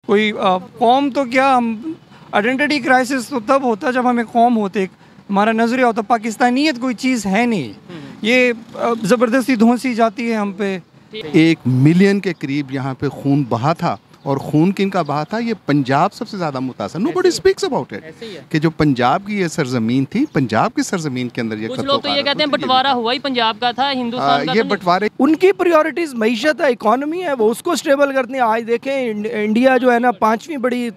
कोई कौम तो क्या, हम आइडेंटिटी क्राइसिस तो तब होता जब हमें कौम होते, हमारा नज़रिया होता पाकिस्तानियत कोई चीज़ है नहीं, ये ज़बरदस्ती धौंसी जाती है हम पे। 1 मिलियन के करीब यहाँ पे खून बहा था, और खून किनका बहा था? ये पंजाब सबसे ज़्यादा मुतासर। नोबडी स्पीक्स अबाउट इट कि जो पंजाब की ये सरजमीन थी, पंजाब की सरजमीन के अंदर ये कुछ लोग तो ये कहते हैं बंटवारा हुआ ही पंजाब का था, हिंदुस्तान का ये तो बंटवारे। उनकी प्रायोरिटीज मईशत है, इकॉनमी है, वो उसको स्टेबल करते हैं। आज देखें इंडिया जो है ना 5वीं बड़ी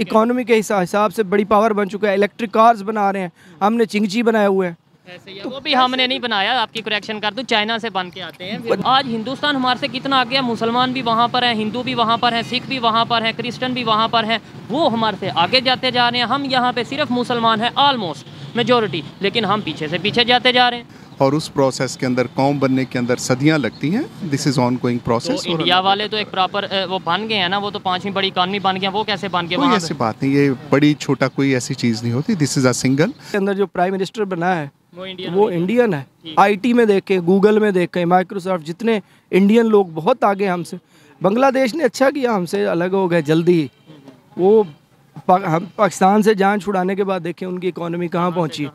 इकॉनमी के हिसाब से बड़ी पावर बन चुका है। इलेक्ट्रिक कार्स बना रहे हैं, हमने चिंगची बनाए हुए हैं। ऐसे ही है, वो भी हमने नहीं बनाया, आपकी करेक्शन कर दूं, चाइना से बन के आते हैं। आज हिंदुस्तान हमारे से कितना आगे है, मुसलमान भी वहाँ पर हैं, हिंदू भी वहाँ पर हैं, सिख भी वहाँ पर हैं, क्रिश्चियन भी वहाँ पर हैं, वो हमारे से आगे जाते जा रहे हैं। हम यहाँ पे सिर्फ मुसलमान हैं, ऑलमोस्ट मेजोरिटी, लेकिन हम पीछे से पीछे जाते जा रहे हैं। और उस प्रोसेस के अंदर, कौम बनने के अंदर सदियां लगती हैं। This is on going process. तो इंडिया वाले तो एक प्रॉपर वो बन गए हैं ना, वो तो 5वीं बड़ी इकॉनमी बन गया, वो कैसे बन गए? कोई ऐसी बात नहीं, ये बड़ी छोटा कोई ऐसी चीज़ नहीं होती। This is a single. के अंदर जो प्राइम मिनिस्टर बना है वो इंडियन है। आईटी में देखें, गूगल में देखें, माइक्रोसॉफ्ट, जितने इंडियन लोग बहुत आगे हमसे। बांग्लादेश ने अच्छा किया, हमसे अलग हो गए जल्दी। वो हम पाकिस्तान से जान छुड़ाने के बाद देखें उनकी इकॉनमी कहाँ पहुँची।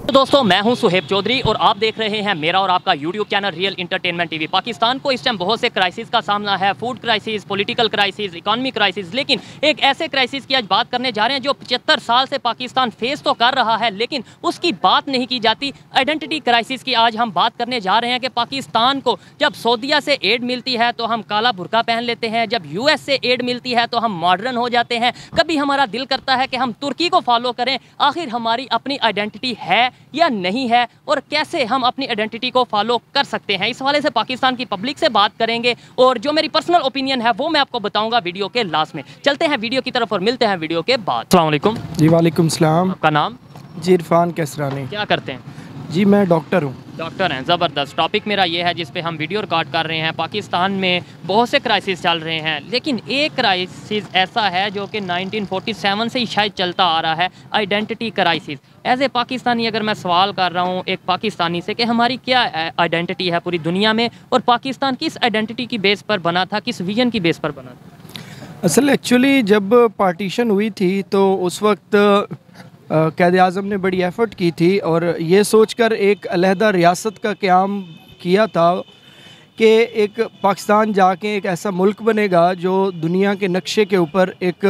तो दोस्तों, मैं हूं सुहेब चौधरी और आप देख रहे हैं मेरा और आपका YouTube channel real entertainment TV. Pakistan को इस टाइम बहुत से क्राइसिस का सामना है, food crisis, political crisis, economy crisis, लेकिन एक ऐसे क्राइसिस की आज बात करने जा रहे हैं जो 75 साल से पाकिस्तान फेस तो कर रहा है, लेकिन उसकी बात नहीं की जाती। आइडेंटिटी क्राइसिस की आज हम बात करने जा रहे हैं कि पाकिस्तान को जब सऊदीया से एड मिलती है तो हम काला बुर्का पहन लेते हैं, जब यूएस से एड मिलती है तो हम मॉडर्न हो जाते हैं, कभी हमारा दिल करता है कि हम तुर्की को फॉलो करें। आखिर हमारी अपनी आइडेंटिटी है या नहीं है, और कैसे हम अपनी आइडेंटिटी को फॉलो कर सकते हैं, इस हवाले से पाकिस्तान की पब्लिक से बात करेंगे। और जो मेरी पर्सनल ओपिनियन है वो मैं आपको बताऊंगा वीडियो के लास्ट में। चलते हैं वीडियो की तरफ और मिलते हैं वीडियो के बाद। अस्सलाम वालेकुम। जी वालेकुम सलाम। आपका नाम? जी इरफान कैसरानी। क्या करते हैं? जी मैं डॉक्टर हूँ। डॉक्टर हैं, ज़बरदस्त। टॉपिक मेरा ये है जिस पे हम वीडियो रिकॉर्ड कर रहे हैं। पाकिस्तान में बहुत से क्राइसिस चल रहे हैं, लेकिन एक क्राइसिस ऐसा है जो कि 1947 से ही शायद चलता आ रहा है, identity crisis. As a Pakistani अगर मैं सवाल कर रहा हूँ एक पाकिस्तानी से कि हमारी क्या आइडेंटिटी है पूरी दुनिया में, और पाकिस्तान किस आइडेंटिटी की बेस पर बना था, किस विजन की बेस पर बना था? असल एक्चुअली जब पार्टीशन हुई थी तो उस वक्त क़ायद आज़म ने बड़ी एफ़र्ट की थी और ये सोचकर एक अलहदा रियासत का क़याम किया था कि एक पाकिस्तान जाके एक ऐसा मुल्क बनेगा जो दुनिया के नक्शे के ऊपर एक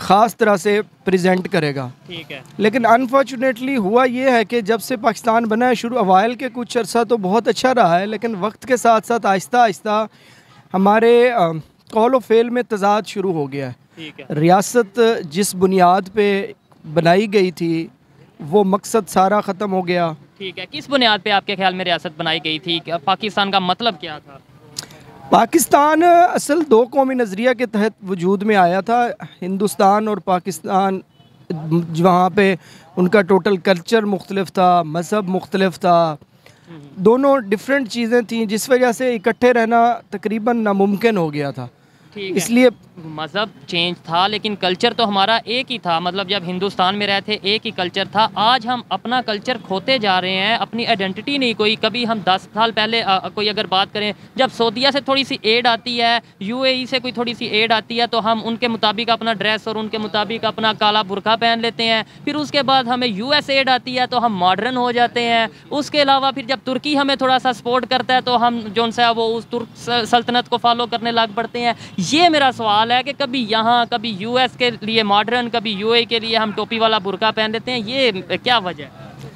ख़ास तरह से प्रेजेंट करेगा। ठीक है। लेकिन अनफॉर्चुनेटली हुआ ये है कि जब से पाकिस्तान बना है, शुरू अवाइल के कुछ अर्सा तो बहुत अच्छा रहा है, लेकिन वक्त के साथ साथ आहिस्ता आहिस्ता हमारे कॉल व फेल में तज़ाद शुरू हो गया है। ठीक है। रियासत जिस बुनियाद पे बनाई गई थी वो मकसद सारा ख़त्म हो गया। ठीक है। किस बुनियाद पे आपके ख्याल में रियासत बनाई गई थी? पाकिस्तान का मतलब क्या था? पाकिस्तान असल 2 कौमी नज़रिया के तहत वजूद में आया था। हिंदुस्तान और पाकिस्तान, वहाँ पे उनका टोटल कल्चर मुख्तलिफ था, मज़हब मुख्तलिफ था, दोनों डिफरेंट चीज़ें थीं, जिस वजह से इकट्ठे रहना तकरीबन नामुमकिन हो गया था। इसलिए मज़हब चेंज था लेकिन कल्चर तो हमारा एक ही था। मतलब जब हिंदुस्तान में रहते एक ही कल्चर था। आज हम अपना कल्चर खोते जा रहे हैं, अपनी आइडेंटिटी नहीं कोई। कभी हम 10 साल पहले कोई अगर बात करें, जब सऊदीया से थोड़ी सी एड आती है, यूएई से कोई थोड़ी सी एड आती है, तो हम उनके मुताबिक अपना ड्रेस और उनके मुताबिक अपना काला बुर्का पहन लेते हैं। फिर उसके बाद हमें यूएस एड आती है तो हम मॉडर्न हो जाते हैं। उसके अलावा फिर जब तुर्की हमें थोड़ा सा सपोर्ट करता है तो हम जो सा वो उस तुर्क सल्तनत को फॉलो करने लग पड़ते हैं। ये मेरा सवाल है कि कभी यहाँ, कभी यूएस के लिए मॉडर्न, कभी यूएई के लिए हम टोपी वाला बुर्का पहन लेते हैं, ये क्या वजह है?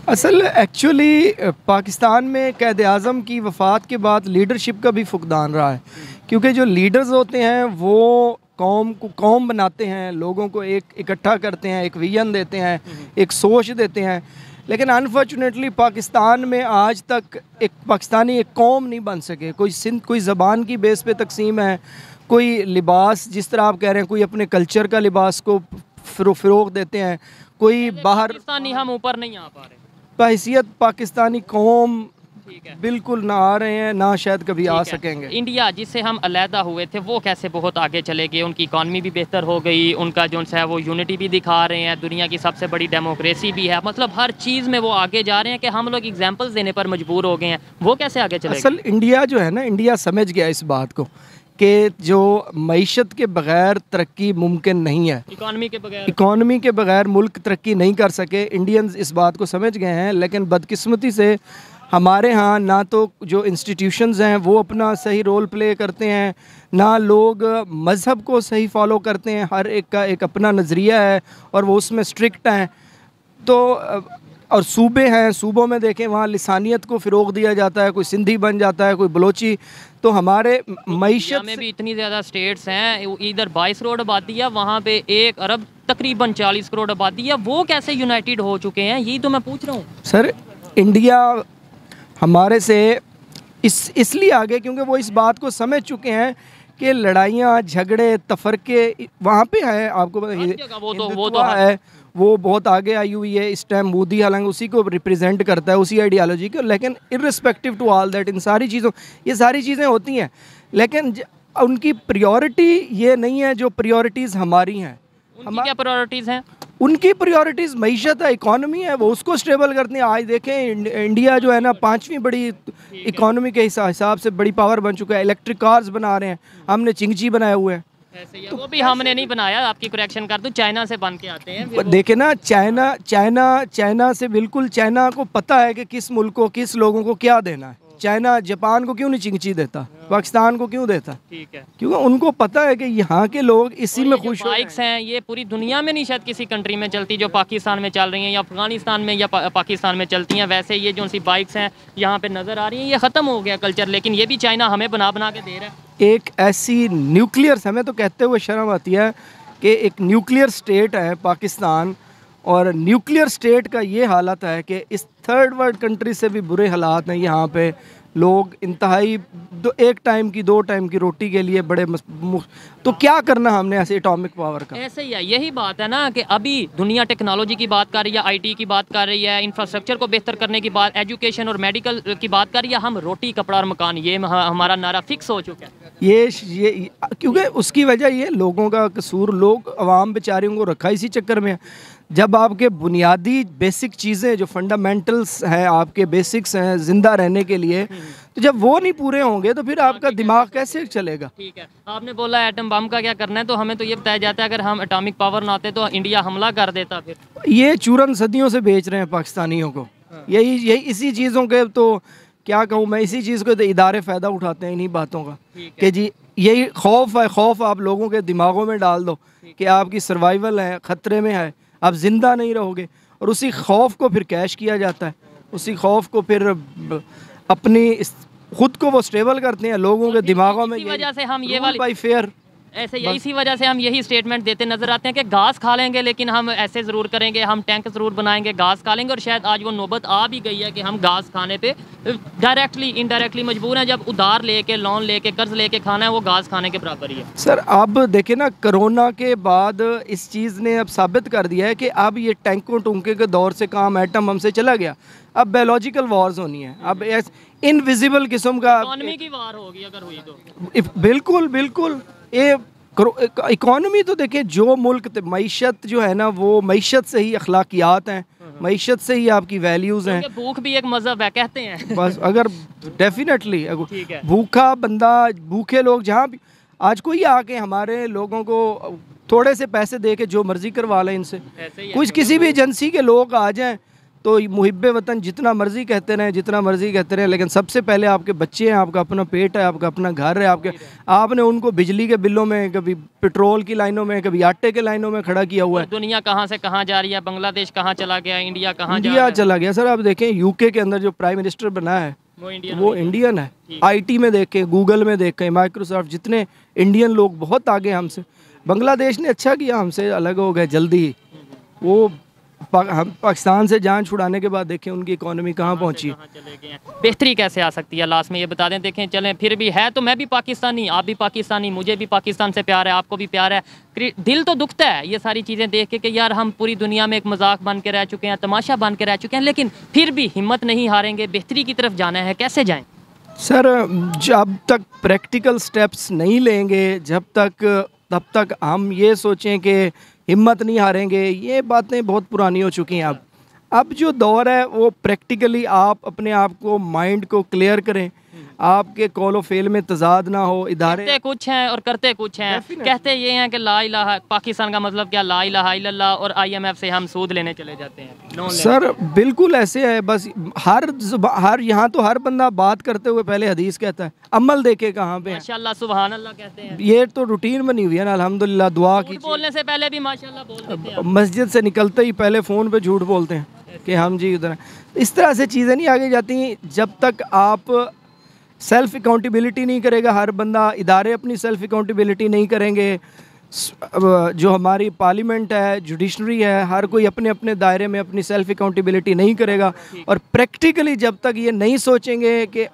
असल एक्चुअली पाकिस्तान में क़ायद आज़म की वफ़ात के बाद लीडरशिप का भी फुकदान रहा है, क्योंकि जो लीडर्स होते हैं वो कौम को कौम बनाते हैं, लोगों को एक इकट्ठा करते हैं, एक विजन देते हैं, एक सोच देते हैं। लेकिन अनफॉर्चुनेटली पाकिस्तान में आज तक एक पाकिस्तानी एक कौम नहीं बन सके। कोई ज़बान की बेस पे तकसीम है, कोई लिबास, जिस तरह आप कह रहे हैं, कोई अपने कल्चर का लिबास को फ़रोग़ देते हैं, कोई बाहर। पाकिस्तानी हम ऊपर नहीं आ पा रहे। बहैसियत पाकिस्तानी कौम ठीक है। बिल्कुल ना आ रहे हैं, ना शायद कभी आ ठीक है। सकेंगे। इंडिया जिससे हम अलहदा हुए थे वो कैसे बहुत आगे चले गए, उनकी इकॉनमी भी बेहतर हो गई, उनका जो है वो यूनिटी भी दिखा रहे हैं, दुनिया की सबसे बड़ी डेमोक्रेसी भी है, मतलब हर चीज़ में वो आगे जा रहे हैं कि हम लोग एग्जाम्पल्स देने पर मजबूर हो गए हैं। वो कैसे आगे चले गए? असल इंडिया जो है ना, इंडिया समझ गया इस बात को कि जो मईशत के बगैर तरक्की मुमकिन नहीं है, इकॉनमी के बगैर मुल्क तरक्की नहीं कर सके। इंडियंस इस बात को समझ गए हैं, लेकिन बदकिस्मती से हमारे यहाँ ना तो जो इंस्टीट्यूशंस हैं वो अपना सही रोल प्ले करते हैं, ना लोग मज़हब को सही फॉलो करते हैं। हर एक का एक अपना नज़रिया है और वो उसमें स्ट्रिक्ट हैं। तो और सूबे हैं, सूबों में देखें वहाँ लिसानियत को फ़रोग़ दिया जाता है, कोई सिंधी बन जाता है, कोई बलोची। तो हमारे मईशत में भी इतनी ज़्यादा स्टेट्स हैं, इधर 22 करोड़ आबादी है, वहाँ पे 1 अरब तकरीबन 40 करोड़ आबादी है, वो कैसे यूनाइटेड हो चुके हैं, यही तो मैं पूछ रहा हूँ। सर इंडिया हमारे से इसलिए आगे क्योंकि वो इस बात को समझ चुके हैं कि लड़ाइयाँ, झगड़े, तफरके वहाँ पे हैं। आपको पता वो है, वो बहुत आगे आई हुई है इस टाइम। मोदी हालांकि उसी को रिप्रेजेंट करता है, उसी आइडियालॉजी को, लेकिन इर्रिस्पेक्टिव टू ऑल दैट, इन सारी चीज़ों, ये सारी चीज़ें होती हैं, लेकिन उनकी प्रायोरिटी ये नहीं है जो प्रायोरिटीज़ हमारी हैं। उनकी क्या प्रायोरिटीज़ हैं? उनकी प्रायोरिटीज़ मईशत है, इकॉनमी है, वो उसको स्टेबल करते हैं। आज देखें इंडिया जो है ना 5वीं बड़ी इकॉनमी के हिसाब से बड़ी पावर बन चुका है। इलेक्ट्रिक कार्स बना रहे हैं, हमने चिंगची बनाए हुए हैं। तो वो भी हमने नहीं बनाया, आपकी करेक्शन कर दूं, चाइना से बन के आते हैं। देखे ना, चाइना से बिल्कुल, चाइना को पता है कि किस मुल्क को, किस लोगों को क्या देना है। चाइना जापान को क्यों नहीं चिंगची देता, पाकिस्तान को क्यों देता? ठीक है, क्योंकि उनको पता है कि यहाँ के लोग इसी में खुश बाइक्स हैं, ये पूरी दुनिया में नहीं शायद किसी कंट्री में चलती जो पाकिस्तान में चल रही हैं, या अफगानिस्तान में या पाकिस्तान में चलती हैं। वैसे ये जो सी बाइक्स हैं यहाँ पे नज़र आ रही हैं, ये ख़त्म हो गया कल्चर, लेकिन ये भी चाइना हमें बना के दे रहा है। एक ऐसी न्यूक्लियर, हमें तो कहते हुए शर्म आती है कि एक न्यूक्लियर स्टेट है पाकिस्तान, और न्यूक्लियर स्टेट का ये हालत है कि इस थर्ड वर्ल्ड कंट्री से भी बुरे हालात हैं। यहाँ पे लोग इंतहाई 1 टाइम की 2 टाइम की रोटी के लिए बड़े तो क्या करना हमने ऐसे एटॉमिक पावर का? ऐसे ही है, यही बात है ना कि अभी दुनिया टेक्नोलॉजी की बात कर रही है, आईटी की बात कर रही है, इंफ्रास्ट्रक्चर को बेहतर करने की बात, एजुकेशन और मेडिकल की बात कर रही है। हम रोटी, कपड़ा और मकान, ये हमारा नारा फिक्स हो चुका है। ये क्योंकि उसकी वजह ये लोगों का कसूर, लोग अवाम बेचारियों को रखा इसी चक्कर में है। जब आपके बुनियादी बेसिक चीज़ें जो फंडामेंटल्स हैं, आपके बेसिक्स हैं ज़िंदा रहने के लिए, तो जब वो नहीं पूरे होंगे तो फिर आपका दिमाग कैसे चलेगा? ठीक है, आपने बोला एटम बम का क्या करना है, तो हमें तो ये बताया जाता है अगर हम एटॉमिक पावर ना आते तो इंडिया हमला कर देता। फिर ये चूरन सदियों से बेच रहे हैं पाकिस्तानियों को। यही इसी चीज़ों के, तो क्या कहूँ मैं, इसी चीज़ को तो इदारे फ़ायदा उठाते हैं इन्हीं बातों का कि जी यही खौफ है। खौफ आप लोगों के दिमागों में डाल दो कि आपकी सर्वाइवल है, ख़तरे में है, आप ज़िंदा नहीं रहोगे, और उसी खौफ को फिर कैश किया जाता है, उसी खौफ को फिर अपनी खुद को वो स्टेबल करते हैं लोगों के दिमागों में। इसी वजह से हम ये वाली बाय फेयर, ऐसे इसी वजह से हम यही स्टेटमेंट देते नजर आते हैं कि घास खा लेंगे, लेकिन हम ऐसे ज़रूर करेंगे, हम टैंक ज़रूर बनाएंगे, घास खा लेंगे। और शायद आज वो नौबत आ भी गई है कि हम घास खाने पे डायरेक्टली इनडायरेक्टली मजबूर हैं। जब उधार लेके, लोन लेके, कर्ज लेके खाना है, वो घास खाने के बराबर ही है। सर अब देखें ना, कोरोना के बाद इस चीज़ ने अब साबित कर दिया है कि अब ये टैंकों टूंके के दौर से काम, एटम हमसे चला गया, अब बायोलॉजिकल वॉर्स होनी है। अब इनविजिबल किस्म का इकॉनमी की वार होगी अगर हुई तो। बिल्कुल बिल्कुल। ये इकॉनमी तो देखिए, जो मुल्क मईशत जो है ना, वो मईशत से ही अखलाकियात हैं, मईशत से ही आपकी वैल्यूज़ हैं। भूख भी एक मज़हब है कहते हैं। बस अगर डेफिनेटली भूखा बंदा, भूखे लोग जहाँ भी, आज कोई आके हमारे लोगों को थोड़े से पैसे दे के जो मर्ज़ी करवा लें इनसे, कुछ किसी भी एजेंसी के लोग आ जाएँ तो मुहिब्बे वतन जितना मर्ज़ी कहते रहें, जितना मर्ज़ी कहते रहें, लेकिन सबसे पहले आपके बच्चे हैं, आपका अपना पेट है, आपका अपना घर है, आपने उनको बिजली के बिलों में, कभी पेट्रोल की लाइनों में, कभी आटे के लाइनों में खड़ा किया हुआ है। दुनिया कहाँ से कहाँ जा रही है, बांग्लादेश कहाँ चला गया, इंडिया कहाँ चला गया। सर आप देखें यूके के अंदर जो प्राइम मिनिस्टर बना है वो इंडियन है। आईटी में देखें, गूगल में देखें, माइक्रोसॉफ्ट, जितने इंडियन लोग बहुत आगे हमसे। बांग्लादेश ने अच्छा किया, हमसे अलग हो गए जल्दी ही। वो हम पाकिस्तान से जान छुड़ाने के बाद देखें उनकी इकोनॉमी कहाँ पहुँची। बेहतरी कैसे आ सकती है लास्ट में ये बता दें। देखें चलें फिर भी है तो मैं भी पाकिस्तानी, आप भी पाकिस्तानी, मुझे भी पाकिस्तान से प्यार है, आपको भी प्यार है। दिल तो दुखता है ये सारी चीज़ें देख के कि यार हम पूरी दुनिया में एक मजाक बन के रह चुके हैं, तमाशा बन के रह चुके हैं, लेकिन फिर भी हिम्मत नहीं हारेंगे, बेहतरी की तरफ जाना है। कैसे जाएँ सर? जब तक प्रैक्टिकल स्टेप्स नहीं लेंगे, तब तक हम ये सोचें कि हिम्मत नहीं हारेंगे, ये बातें बहुत पुरानी हो चुकी हैं। अब जो दौर है वो प्रैक्टिकली आप अपने आप को, माइंड को क्लियर करें, आपके कॉल फेल में तजाद ना हो। इदारे कहते कुछ हैं और करते कुछ हैं। कहते ये हैं कि ला इलाहा, पाकिस्तान का मतलब क्या, ला इलाहा इल्लल्लाह, और IMF से हम सूद लेने चले जाते हैं। सर बिल्कुल ऐसे है। बस हर यहाँ तो हर बंदा बात करते हुए पहले हदीस कहता है, अमल देखे कहाँ पे माशाल्लाह सुभान अल्लाह कहते हैं। ये तो रूटीन बनी हुई है ना, अल्हम्दुलिल्लाह। दुआ की बोलने से पहले भी माशाल्लाह बोल देते हैं। मस्जिद से निकलते ही पहले फ़ोन पे झूठ बोलते हैं कि हम जी उधर हैं। इस तरह से चीज़ें नहीं आगे जाती जब तक आप सेल्फ अकाउंटेबिलिटी नहीं करेगा हर बंदा, इदारे अपनी सेल्फ अकाउंटेबिलिटी नहीं करेंगे, जो हमारी पार्लियामेंट है, जुडिशरी है, हर कोई अपने अपने दायरे में अपनी सेल्फ अकाउंटेबिलिटी नहीं करेगा, और प्रैक्टिकली जब तक ये नहीं सोचेंगे कि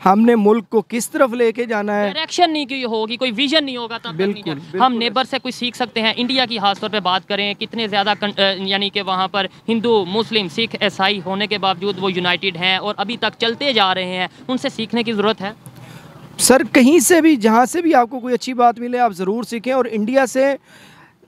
हमने मुल्क को किस तरफ लेके जाना है, डायरेक्शन नहीं होगी, कोई विजन नहीं होगा, तब बिल्कुल हम नेबर से कुछ सीख सकते हैं। इंडिया की खास तौर पे बात करें, कितने ज़्यादा यानी कि वहाँ पर हिंदू, मुस्लिम, सिख, ईसाई होने के बावजूद वो यूनाइटेड हैं और अभी तक चलते जा रहे हैं। उनसे सीखने की ज़रूरत है सर। कहीं से भी, जहाँ से भी आपको कोई अच्छी बात मिले आप ज़रूर सीखें। और इंडिया से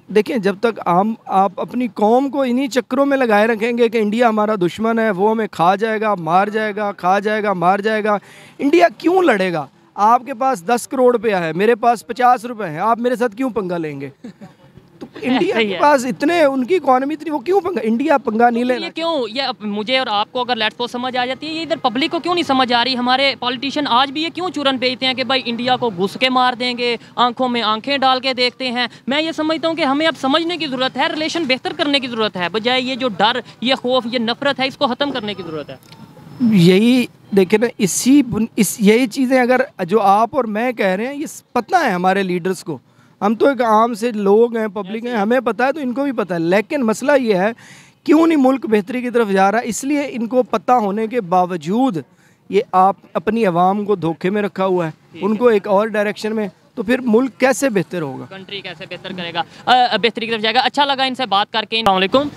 देखें, जब तक आप अपनी कौम को इन्हीं चक्करों में लगाए रखेंगे कि इंडिया हमारा दुश्मन है, वो हमें खा जाएगा, मार जाएगा, खा जाएगा, मार जाएगा, इंडिया क्यों लड़ेगा? आपके पास 10 करोड़ रुपया है, मेरे पास 50 रुपये हैं, आप मेरे साथ क्यों पंगा लेंगे? तो इंडिया के पास इतने, उनकी इकॉनमी इतनी, वो क्यों पंगा, इंडिया पंगा नहीं लेना। ये क्यों, ये मुझे और आपको अगर लेट्स सपोज समझ आ जाती है, ये इधर पब्लिक को क्यों नहीं समझ आ रही? हमारे पॉलिटिशियन आज भी ये क्यों चूरन बेचते हैं कि भाई इंडिया को घुस के मार देंगे, आंखों में आंखें डाल के देखते हैं। मैं ये समझता हूँ कि हमें अब समझने की ज़रूरत है, रिलेशन बेहतर करने की ज़रूरत है, बजाय ये जो डर, ये खौफ, ये नफरत है, इसको ख़त्म करने की ज़रूरत है। यही देखे ना, यही चीज़ें अगर जो आप और मैं कह रहे हैं, ये पता है हमारे लीडर्स को। हम तो एक आम से लोग हैं, पब्लिक हैं, हमें पता है तो इनको भी पता है। लेकिन मसला ये है क्यों नहीं मुल्क बेहतरी की तरफ जा रहा, इसलिए इनको पता होने के बावजूद ये आप अपनी आवाम को धोखे में रखा हुआ है, उनको एक और डायरेक्शन में। तो फिर मुल्क कैसे बेहतर होगा, कंट्री कैसे बेहतर करेगा, बेहतरी की तरफ जाएगा। अच्छा लगा इनसे बात करके। अस्सलाम वालेकुम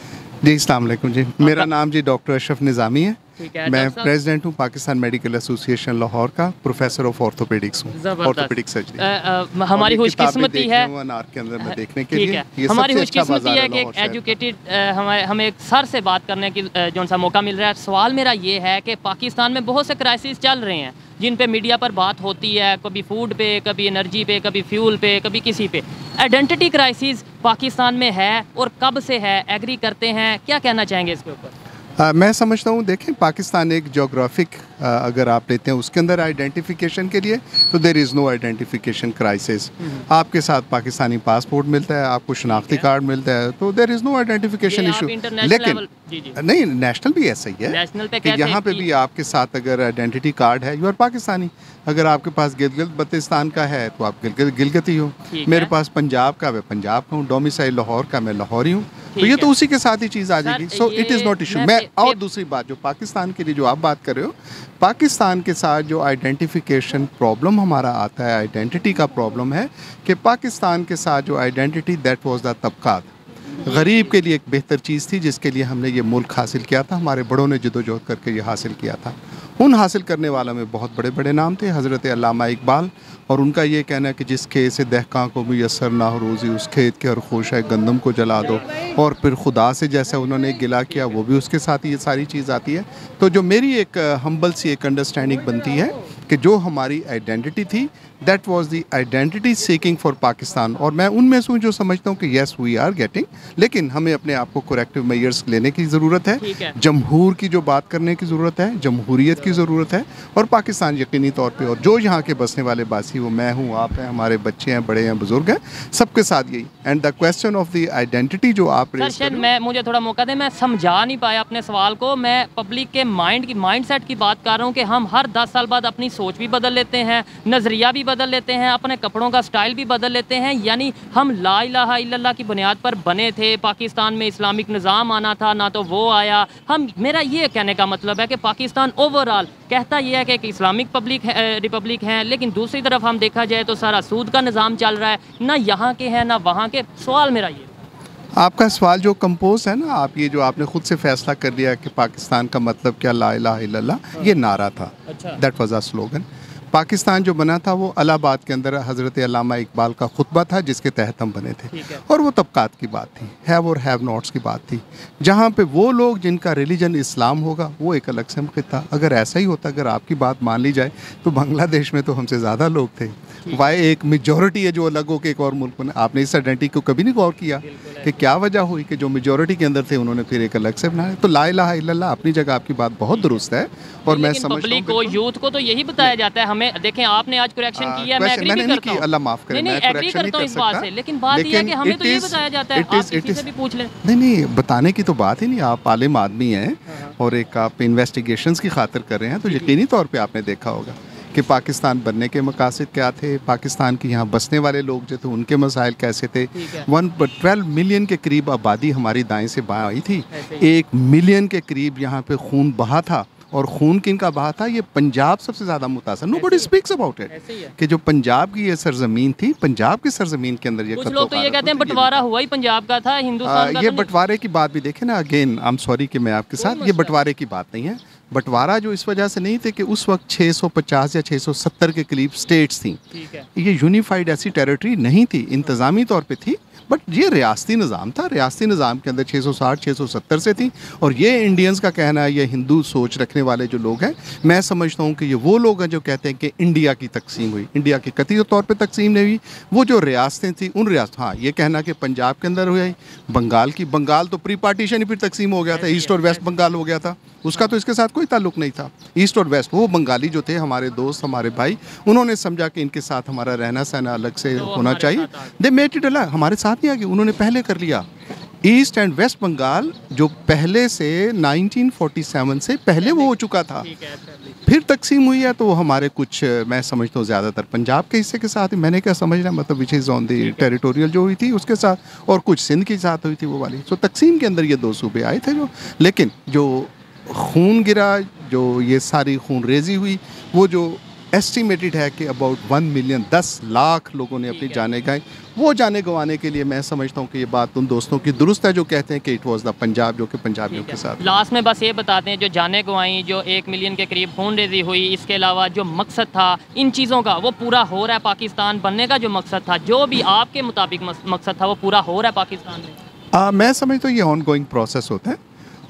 जी। अस्सलाम वालेकुम जी। मेरा नाम जी डॉक्टर अशरफ निज़ामी है। ठीक है, मैं प्रेसिडेंट हूँ पाकिस्तान मेडिकल एसोसिएशन लाहौर का, प्रोफेसर ऑफ ऑर्थोपेडिक्स हूँ, ऑर्थोपेडिक सर्जरी। हमारी खुशकिस्मती है अनार के अंदर में देखने के ठीक लिए, है, हमारी खुशकिस्मती है कि एक एजुकेटेड हमें एक सर से बात करने की जो सा मौका मिल रहा है। सवाल मेरा ये है कि पाकिस्तान में बहुत से क्राइसिस चल रहे हैं जिन पे मीडिया पर बात होती है, कभी फूड पे, कभी एनर्जी पे, कभी फ्यूल पे, कभी किसी पे। आइडेंटिटी क्राइसिस पाकिस्तान में है और कब से है, एग्री करते हैं, क्या कहना चाहेंगे इसके ऊपर? मैं समझता हूँ, देखें पाकिस्तान एक जोग्राफिक अगर आप लेते हैं उसके अंदर आइडेंटिफिकेशन के लिए, तो there is no identification crisis. आपके साथ पाकिस्तानी पासपोर्ट मिलता है, आपको शनाख्ती कार्ड मिलता है, तो there is no identification issue. लेकिन नहीं, नेशनल भी ऐसा ही है कि यहाँ पे भी आपके साथ अगर आइडेंटिटी कार्ड है, यू आर पाकिस्तानी। अगर आपके पास गिलगित बल्तिस्तान का है तो आप गिलगिती हो, मेरे पास पंजाब का, मैं पंजाब का हूँ, डोमिसाइल लाहौर का, मैं लाहौरी हूँ, तो ये तो उसी के साथ ही चीज़ आ जाएगी। So it is not issue. मैं और दूसरी बात जो पाकिस्तान के लिए जो आप बात कर रहे हो, पाकिस्तान के साथ जो आइडेंटिफिकेशन प्रॉब्लम हमारा आता है, आइडेंटिटी का प्रॉब्लम है कि पाकिस्तान के साथ जो आइडेंटिटी, दैट वाज द तबकात, गरीब के लिए एक बेहतर चीज़ थी जिसके लिए हमने ये मुल्क हासिल किया था, हमारे बड़ों ने जदोजहद करके ये हासिल किया था। उन हासिल करने वालों में बहुत बड़े बड़े नाम थे, हज़रत अल्लामा इकबाल, और उनका ये कहना है कि जिस खेत से दहकां को मुयस्सर ना हो रोज़ी, उस खेत के हर खोशा गंदम को जला दो। और फिर खुदा से जैसा उन्होंने गिला किया, वो भी उसके साथ ये सारी चीज़ आती है। तो जो मेरी एक हम्बल सी एक अंडरस्टैंडिंग बनती है कि जो हमारी आइडेंटिटी थी, that was the identity seeking for Pakistan, और मैं उनमें से जो समझता हूँ कि येस वी आर गेटिंग, लेकिन हमें अपने आप को करेक्टिव मेजर्स लेने की ज़रूरत है, जमहूर की जो बात करने की ज़रूरत है, जमहूरियत की ज़रूरत है, और पाकिस्तान यकीनी तौर पर, और जो यहाँ के बसने वाले बासी, वो मैं हूँ, आप हैं, हमारे बच्चे हैं, बड़े हैं, बुज़ुर्ग हैं, सबके साथ यही and the question of the identity जो आप सर शायद मैं मुझे थोड़ा मौका दें, मैं समझा नहीं पाया अपने सवाल को। मैं पब्लिक के माइंडसेट की बात कर रहा हूँ कि हम हर 10 साल बाद अपनी सोच भी बदल लेते हैं, नज़रिया भी बदल लेते हैं, अपने कपड़ों का स्टाइल भी बदल लेते हैं। यानी हम ला इलाहा इल्लल्लाह की बुनियाद पर बने थे, पाकिस्तान में इस्लामिक निज़ाम आना था, ना तो वो आया। मेरा ये कहने का मतलब है कि पाकिस्तान ओवरऑल कहता यह है कि एक इस्लामिक रिपब्लिक है, लेकिन दूसरी तरफ हम देखा जाए तो सारा सूद का निज़ाम चल रहा है, ना यहाँ के हैं ना वहाँ के। सवाल मेरा ये, आपका सवाल जो कंपोज है ना, आप ये जो आपने खुद से फैसला कर लिया कि पाकिस्तान का मतलब क्या, ला इलाहा इल्लल्लाह, ये नारा था, that was a slogan. Pakistan जो बना था वो इलाहाबाद के अंदर हज़रत अल्लामा इकबाल का खुतबा था जिसके तहत हम बने थे, और वो तबकात की बात थी, हैव और हैव नॉट्स की बात थी, जहाँ पे वो लोग जिनका रिलीजन इस्लाम होगा वो एक अलग से मुल्क था। अगर ऐसा ही होता, अगर आपकी बात मान ली जाए तो बांग्लादेश में तो हमसे ज़्यादा लोग थे। वाई एक मेजॉरिटी है जो अलग हो के एक और मुल्क बना। आपने इस आइडेंटिटी को कभी नहीं गौर किया कि क्या वजह हुई कि जो मेजॉरिटी के अंदर थे उन्होंने फिर एक अलग से बनाया। तो ला इलाहा इल्लल्लाह अपनी जगह आपकी बात बहुत दुरुस्त है, और मैं समझता हूं पब्लिक को, यूथ को तो यही बताया जाता है। हमें देखें, आपने आज करेक्शन किया, मैं एग्री भी करता हूं, अल्लाह माफ करे, मैं एग्री करता हूं इस बात से, लेकिन बात यह है कि हमें तो ये बताया जाता है, आप किसी से भी पूछ लें। नहीं, बताने की तो बात ही नहीं। आप आलिम आदमी हैं और एक आप इन्वेस्टिगेशंस की खातिर कर रहे हैं, तो यकीनी तौर पे आपने देखा होगा कि पाकिस्तान बनने के मकासद क्या थे, पाकिस्तान के यहाँ बसने वाले लोग जो थे उनके मसाइल कैसे थे। 12 मिलियन के करीब आबादी हमारी दाएं से बाएं आई थी, 1 मिलियन के करीब यहाँ पे खून बहा था, और खून किन का बहा था, ये पंजाब सबसे ज़्यादा मुतासर, नोबडी स्पीक्स अबाउट इट, कि जो पंजाब की ये सरजमीन थी, पंजाब की सरजमीन के अंदर ये कुछ लोग तो ये कहते हैं बंटवारा हुआ ही पंजाब का था, हिंदुस्तान का। ये बंटवारे की बात भी देखें ना, अगेन आई एम सॉरी कि मैं आपके साथ, ये बंटवारे की बात नहीं है। बंटवारा जो इस वजह से नहीं थे कि उस वक्त 650 या 670 के करीब स्टेट्स थी, ये यूनिफाइड ऐसी टेरिटरी नहीं थी, इंतज़ामी तौर पे थी, बट ये रियासती निज़ाम था। रियासती निज़ाम के अंदर 660 670 से थी, और ये इंडियंस का कहना है, ये हिंदू सोच रखने वाले जो लोग हैं, मैं समझता हूँ कि ये वो लोग हैं जो कहते हैं कि इंडिया की तकसीम हुई। इंडिया की कतई तौर पे तकसीम नहीं हुई, वो जो रियासतें थी उन रियासत, हाँ ये कहना कि पंजाब के अंदर हुई, बंगाल तो प्री पार्टीशन ही फिर तकसीम हो गया था, ईस्ट और वेस्ट बंगाल हो गया था, उसका तो इसके साथ कोई ताल्लुक नहीं था। ईस्ट और वेस्ट, वो बंगाली जो थे हमारे दोस्त, हमारे भाई, उन्होंने समझा कि इनके साथ हमारा रहना सहना अलग से होना चाहिए, दे मेड इट अलग, हमारे साथ नहीं आ गए, उन्होंने पहले कर लिया। ईस्ट एंड वेस्ट बंगाल जो पहले से 1947 से पहले वो हो चुका था, फिर तकसीम हुई है, तो वो हमारे कुछ, मैं समझता हूँ ज़्यादातर पंजाब के हिस्से के साथ ही, मैंने क्या समझना, मतलब which is on the territorial जो हुई थी उसके साथ, और कुछ सिंध के साथ हुई थी वो वाली। तो तकसीम के अंदर ये 2 सूबे आए थे जो, लेकिन जो खून गिरा, जो ये सारी खून रेजी हुई, वो जो एस्टिमेटेड है कि अबाउट 1 मिलियन 10 लाख लोगों ने अपनी जानें गंवाई, वो जाने गंवाने के लिए मैं समझता हूँ कि ये बात उन दोस्तों की दुरुस्त है जो कहते हैं कि इट वाज द पंजाब, जो कि पंजाबियों के साथ। लास्ट में बस ये बताते हैं, जो जाने गंवाई, जो 1 मिलियन के करीब खून रेजी हुई, इसके अलावा जो मकसद था इन चीज़ों का वो पूरा हो रहा है, पाकिस्तान बनने का जो मकसद था, जो भी आपके मुताबिक मकसद था, वो पूरा हो रहा है पाकिस्तान में। मैं समझता हूँ ये ऑन गोइंग प्रोसेस होता है,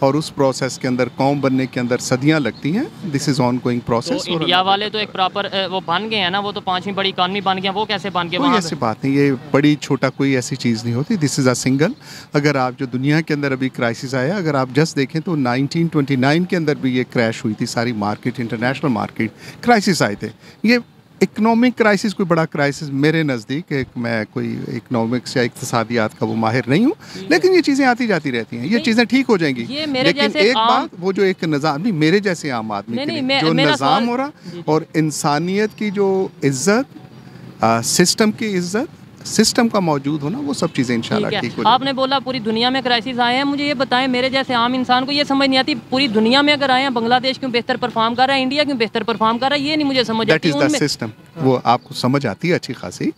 और उस प्रोसेस के अंदर, कौम बनने के अंदर सदियां लगती हैं। This is on going process. India वाले तो एक प्रॉपर वो बन गए हैं ना, वो तो 5वीं बड़ी इकॉनमी बन गए, वो कैसे बन गए? कोई ऐसी बात नहीं, ये बड़ी छोटा कोई ऐसी चीज़ नहीं होती, दिस इज़ अ सिंगल। अगर आप जो दुनिया के अंदर अभी क्राइसिस आया, अगर आप जस्ट देखें तो 1929 के अंदर भी ये क्रैश हुई थी, सारी मार्केट, इंटरनेशनल मार्केट क्राइसिस आए थे। ये इकोनॉमिक क्राइसिस कोई बड़ा क्राइसिस मेरे नज़दीक, मैं कोई इकोनॉमिक्स या इक्तिसादियात का वो माहिर नहीं हूँ, लेकिन ये चीज़ें आती जाती रहती हैं, ये चीज़ें ठीक हो जाएंगी। लेकिन एक बात, वो जो एक निज़ाम, नहीं मेरे जैसे आम आदमी के लिए जो निज़ाम हो रहा, और इंसानियत की जो इज़्ज़त, सिस्टम की इज़्ज़त, सिस्टम का मौजूद होना, वो सब चीज़ें इंशाल्लाह ठीक हो जाएगी। आपने बोला पूरी दुनिया में क्राइसिस आए हैं, मुझे ये बताएं, मेरे जैसे आम इंसान को ये समझ नहीं आती, पूरी दुनिया में अगर आए हैं, बांग्लादेश क्यों बेहतर परफॉर्म कर रहा है, इंडिया क्यों बेहतर परफॉर्म कर रहा है, ये नहीं मुझे समझ आती। दैट इज़ द सिस्टम, वो आपको समझ आती है अच्छी खासी।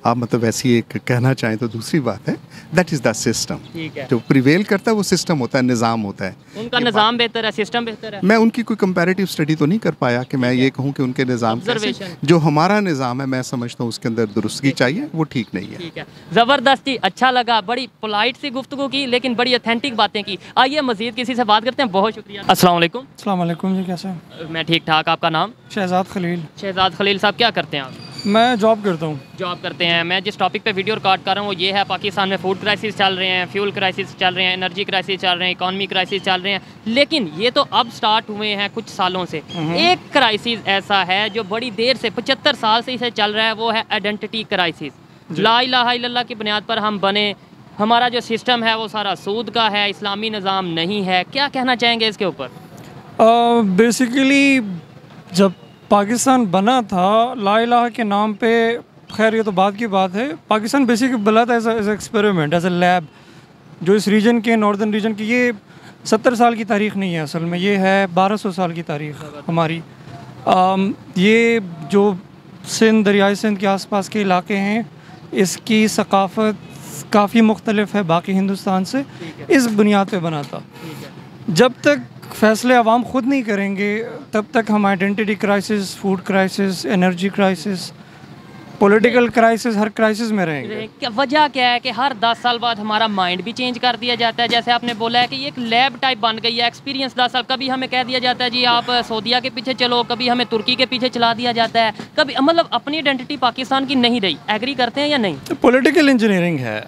आप मतलब वैसी एक कहना चाहें तो दूसरी बात है, दैट इज़ द सिस्टम। जो प्रिवेल करता है वो सिस्टम होता है, निज़ाम होता है। उनका निज़ाम बेहतर है, सिस्टम बेहतर है। मैं उनकी कोई कंपैरेटिव स्टडी तो नहीं कर पाया कि मैं ये कहूँ कि उनके निज़ाम कैसे, जो हमारा निज़ाम है मैं समझता हूँ उसके अंदर दुरुस्तगी चाहिए, वो ठीक नहीं है। ज़बरदस्त जी, अच्छा लगा, बड़ी पोलाइट सी गुफ्तगू की, लेकिन बड़ी ऑथेंटिक बातें की। आइए मज़ीद किसी से बात करते हैं, बहुत शुक्रिया। अस्सलाम वालेकुम। अस्सलाम वालेकुम जी, कैसे? मैं ठीक ठाक, आपका नाम? शहजाद खलील। शहजाद खलील साहब, क्या करते हैं आप? मैं जॉब करता हूँ। जॉब करते हैं। मैं जिस टॉपिक पे वीडियो रिकॉर्ड कर रहा हूँ वो ये है, पाकिस्तान में फूड क्राइसिस चल रहे हैं, फ्यूल क्राइसिस चल रहे हैं, एनर्जी क्राइसिस चल रहे हैं, इकॉनमी क्राइसिस चल रहे हैं, लेकिन ये तो अब स्टार्ट हुए हैं कुछ सालों से। एक क्राइसिस ऐसा है जो बड़ी देर से 75 साल से इसे चल रहा है, वो है आइडेंटिटी क्राइसिस। ला इलाहा इल्लल्लाह की बुनियाद पर हम बने, हमारा जो सिस्टम है वो सारा सूद का है, इस्लामी निज़ाम नहीं है, क्या कहना चाहेंगे इसके ऊपर? बेसिकली जब पाकिस्तान बना था ला इलाहा के नाम पे, खैर ये तो बाद की बात है, पाकिस्तान बेसिकली बना था as experiment, as a lab, जो इस रीजन के, नॉर्दर्न रीजन की, ये 70 साल की तारीख़ नहीं है असल में, ये है 1200 साल की तारीख़ हमारी। ये जो सिंध, दरियाई सिंध के आसपास के इलाके हैं, इसकी सकाफ़त काफ़ी मुख्तलिफ है बाकी हिंदुस्तान से, इस बुनियाद पे बना था। जब तक फ़ैसले अवाम ख़ुद नहीं करेंगे तब तक हम identity crisis, food crisis, energy crisis, political crisis, हर क्राइसिस में रहेंगे। क्या वजह क्या है कि हर 10 साल बाद हमारा माइंड भी चेंज कर दिया जाता है? जैसे आपने बोला है कि ये एक लैब टाइप बन गई है, एक्सपीरियंस 10 साल, कभी हमें कह दिया जाता है जी आप सऊदीया के पीछे चलो, कभी हमें तुर्की के पीछे चला दिया जाता है, कभी मतलब अपनी आइडेंटिटी पाकिस्तान की नहीं रही। एग्री करते हैं या नहीं? पॉलिटिकल इंजीनियरिंग है।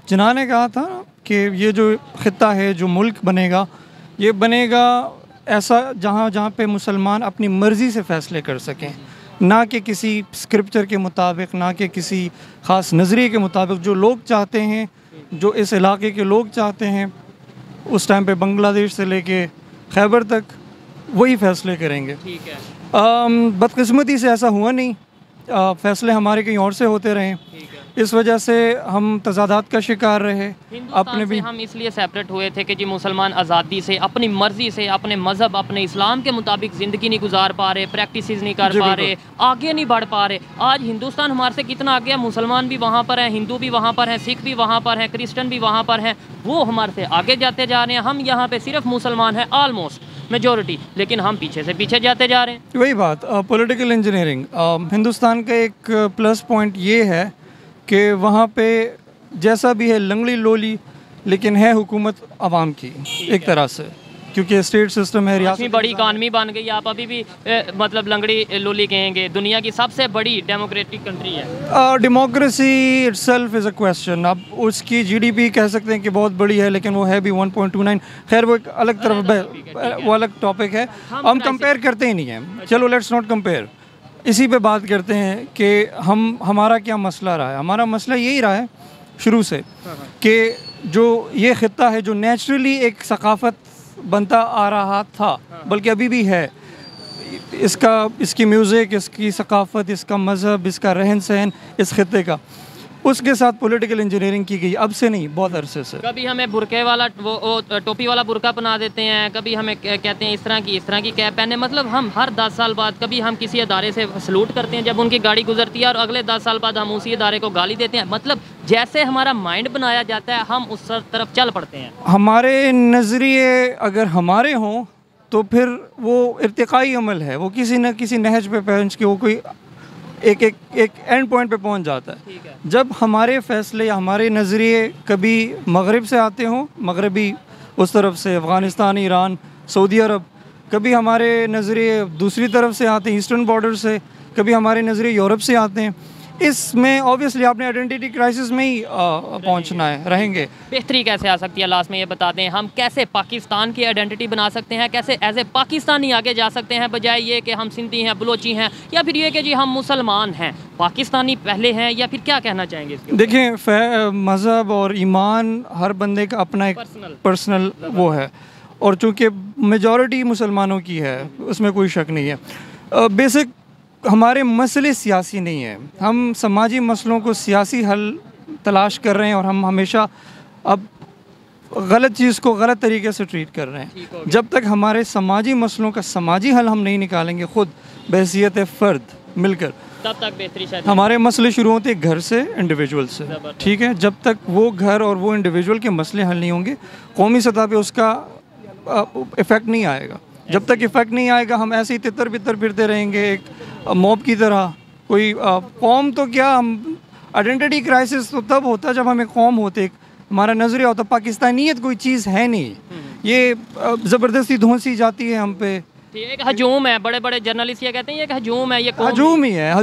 जिन्ना ने कहा था कि ये जो ख़ित्ता है, जो मुल्क बनेगा, ये बनेगा ऐसा जहाँ जहाँ पे मुसलमान अपनी मर्ज़ी से फ़ैसले कर सकें, ना कि किसी स्क्रिप्चर के मुताबिक, ना कि किसी ख़ास नज़रिए के मुताबिक। जो लोग चाहते हैं, जो इस इलाके के लोग चाहते हैं, उस टाइम पे बांग्लादेश से लेके खैबर तक वही फ़ैसले करेंगे। ठीक है। बदकिस्मती से ऐसा हुआ नहीं, फ़ैसले हमारे कहीं और से होते रहे, इस वजह से हम तजादात का शिकार रहे। अपने भी हम इसलिए सेपरेट हुए थे कि जी मुसलमान आज़ादी से, अपनी मर्ज़ी से, अपने मज़हब, अपने इस्लाम के मुताबिक ज़िंदगी नहीं गुजार पा रहे, प्रैक्टिसेस नहीं कर पा रहे, आगे नहीं बढ़ पा रहे। आज हिंदुस्तान हमारे से कितना आगे है, मुसलमान भी वहाँ पर हैं, हिंदू भी वहाँ पर हैं, सिख भी वहाँ पर हैं, क्रिश्चन भी वहाँ पर हैं, वो हमारे से आगे जाते जा रहे हैं। हम यहाँ पे सिर्फ मुसलमान हैं, ऑलमोस्ट मेजॉरिटी, लेकिन हम पीछे से पीछे जाते जा रहे हैं। वही बात, पॉलिटिकल इंजीनियरिंग। हिंदुस्तान का एक प्लस पॉइंट ये है कि वहाँ पे जैसा भी है लंगड़ी लोली, लेकिन है हुकूमत आवाम की एक तरह से, क्योंकि स्टेट सिस्टम है, रियासत बड़ी इकानमी बन गई। आप अभी भी मतलब लंगड़ी लोली कहेंगे, दुनिया की सबसे बड़ी डेमोक्रेटिक कंट्री है। Democracy itself is a question. अब उसकी जीडीपी कह सकते हैं कि बहुत बड़ी है, लेकिन वो है भी 1.29। खैर वो एक अलग तरफ, वो अलग टॉपिक है, हम कंपेयर करते ही नहीं हैं। चलो लेट्स नॉट कंपेयर, इसी पे बात करते हैं कि हमारा क्या मसला रहा है। हमारा मसला यही रहा है शुरू से कि जो ये ख़ित्ता है, जो नेचुरली एक सकाफ़त बनता आ रहा था, बल्कि अभी भी है, इसकी म्यूज़िक, इसकी सकाफ़त, इसका मज़हब, इसका रहन सहन इस ख़ित्ते का, उसके साथ पॉलिटिकल इंजीनियरिंग की गई। अब से नहीं, बहुत अरसे से। कभी हमें बुरके वाला वो टोपी वाला बुरका बना देते हैं, कभी हमें कहते हैं इस तरह की कैप पहने। मतलब हम हर 10 साल बाद कभी हम किसी अदारे से सलूट करते हैं जब उनकी गाड़ी गुजरती है, और अगले 10 साल बाद हम उसी अदारे को गाली देते हैं। मतलब जैसे हमारा माइंड बनाया जाता है, हम उस तरफ चल पड़ते हैं। हमारे नज़रिए अगर हमारे हों तो फिर वो इर्तिकाई अमल है, वो किसी न किसी नहज पे पहुँच के वो कोई एक एंड पॉइंट पे पहुंच जाता है। जब हमारे फ़ैसले या हमारे नज़रिए कभी मगरिब से आते हों, मगरबी उस तरफ से, अफ़गानिस्तान, ईरान, सऊदी अरब, कभी हमारे नज़रिए दूसरी तरफ से आते हैं, ईस्टर्न बॉर्डर से, कभी हमारे नज़रिए यूरोप से आते हैं, इसमें ऑब्वियसली आपने आइडेंटिटी क्राइसिस में ही पहुंचना है, रहेंगे। बेहतरी कैसे आ सकती है, लास्ट में ये बता दें, हम कैसे पाकिस्तान की आइडेंटिटी बना सकते हैं, कैसे एज ए पाकिस्तानी आगे जा सकते हैं, बजाय ये कि हम सिंधी हैं, बलोची हैं, या फिर ये कि जी हम मुसलमान हैं, पाकिस्तानी पहले हैं, या फिर क्या कहना चाहेंगे इसके? देखिए, मज़हब और ईमान हर बंदे का अपना एक पर्सनल वो है, और चूँकि मेजॉरिटी मुसलमानों की है, उसमें कोई शक नहीं है। बेसिक हमारे मसले सियासी नहीं है, हम समाजी मसलों को सियासी हल तलाश कर रहे हैं, और हम हमेशा अब गलत चीज़ को गलत तरीके से ट्रीट कर रहे हैं। जब तक हमारे समाजी मसलों का समाजी हल हम नहीं निकालेंगे खुद बहैसियत फ़र्द मिलकर, तब तक बेहतरी शायद। हमारे मसले शुरू होते हैं घर से, इंडिविजुअल से, ठीक है। जब तक वो घर और वो इंडिविजुअल के मसले हल नहीं होंगे, कौमी सतह पे उसका इफ़ेक्ट नहीं आएगा। जब तक इफ़ेक्ट नहीं आएगा, हम ऐसे ही तितर बितर फिरते रहेंगे एक मॉब की तरह। कोई कौम तो क्या, हम आइडेंटिटी क्राइसिस तो तब होता जब हमें कौम होते, हमारा नज़रिया होता पाकिस्तानियत कोई चीज़ है नहीं, ये ज़बरदस्ती धौंसी जाती है हम पे। एक हजूम है, बड़े बड़े जर्नलिस्ट ये कहते हैं ये कि हजूम है, ये हजूम ही है।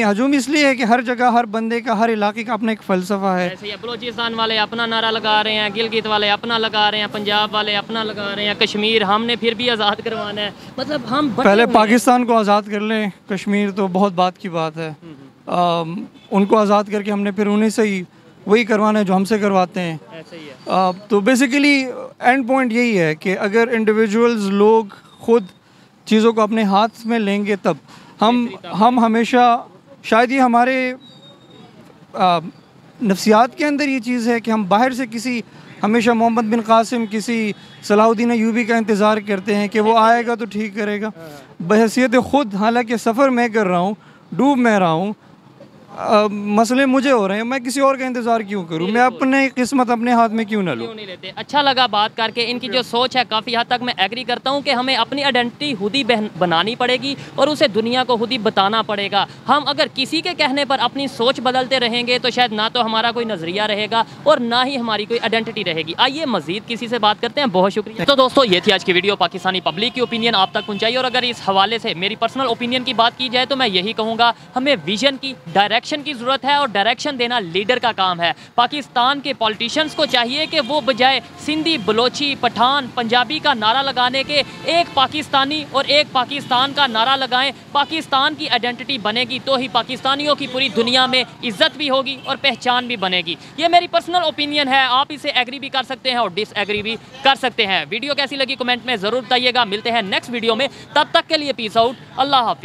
हजूम इसलिए है कि हर जगह, हर बंदे का, हर इलाके का अपना एक फ़लसफ़ा है। ऐसे बलूचिस्तान वाले अपना नारा लगा रहे हैं, गिलगित वाले अपना लगा रहे हैं, पंजाब वाले अपना लगा रहे हैं, कश्मीर हमने फिर भी आज़ाद करवाना है। मतलब हम पहले पाकिस्तान को आज़ाद कर लें, कश्मीर तो बहुत बात की बात है। उनको आज़ाद करके हमने फिर उन्हीं से ही वही करवाना है जो हमसे करवाते हैं। ऐसा ही है। तो बेसिकली एंड पॉइंट यही है कि अगर इंडिविजुअल्स लोग खुद चीज़ों को अपने हाथ में लेंगे तब हम हमेशा, शायद ये हमारे नफ्सियात के अंदर ये चीज़ है कि हम बाहर से किसी, हमेशा मोहम्मद बिन कासिम, किसी सलाहुद्दीन अयूबी का इंतज़ार करते हैं कि वो आएगा तो ठीक करेगा। बहैसियत ख़ुद हालांकि सफ़र मैं कर रहा हूँ, डूब मैं रहा हूँ, मसले मुझे हो रहे हैं, मैं किसी और का इंतज़ार क्यों करूं? मैं अपने किस्मत अपने हाथ में क्यों ना लूं? क्यों नहीं लेते? अच्छा लगा बात करके। इनकी जो सोच है काफ़ी हद तक मैं एग्री करता हूं कि हमें अपनी आइडेंटिटी खुद ही बनानी पड़ेगी और उसे दुनिया को खुद ही बताना पड़ेगा। हम अगर किसी के कहने पर अपनी सोच बदलते रहेंगे तो शायद ना तो हमारा कोई नज़रिया रहेगा और ना ही हमारी कोई आइडेंटिटी रहेगी। आइए मज़ीद किसी से बात करते हैं। बहुत शुक्रिया। तो दोस्तों ये थी आज की वीडियो, पाकिस्तानी पब्लिक की ओपिनियन आप तक पहुँचाई। और अगर इस हवाले से मेरी पर्सनल ओपिनियन की बात की जाए तो मैं यही कहूँगा, हमें विजन की, डायरेक्शन की ज़रूरत है और डायरेक्शन देना लीडर का काम है। पाकिस्तान के पॉलिटिशियंस को चाहिए कि वो बजाय सिंधी, बलोची, पठान, पंजाबी का नारा लगाने के एक पाकिस्तानी और एक पाकिस्तान का नारा लगाएं। पाकिस्तान की आइडेंटिटी बनेगी तो ही पाकिस्तानियों की पूरी दुनिया में इज्जत भी होगी और पहचान भी बनेगी। ये मेरी पर्सनल ओपिनियन है, आप इसे एग्री भी कर सकते हैं और डिसएग्री भी कर सकते हैं। वीडियो कैसी लगी कमेंट में ज़रूर बताइएगा। मिलते हैं नेक्स्ट वीडियो में, तब तक के लिए पीस आउट, अल्लाह हाफिज़।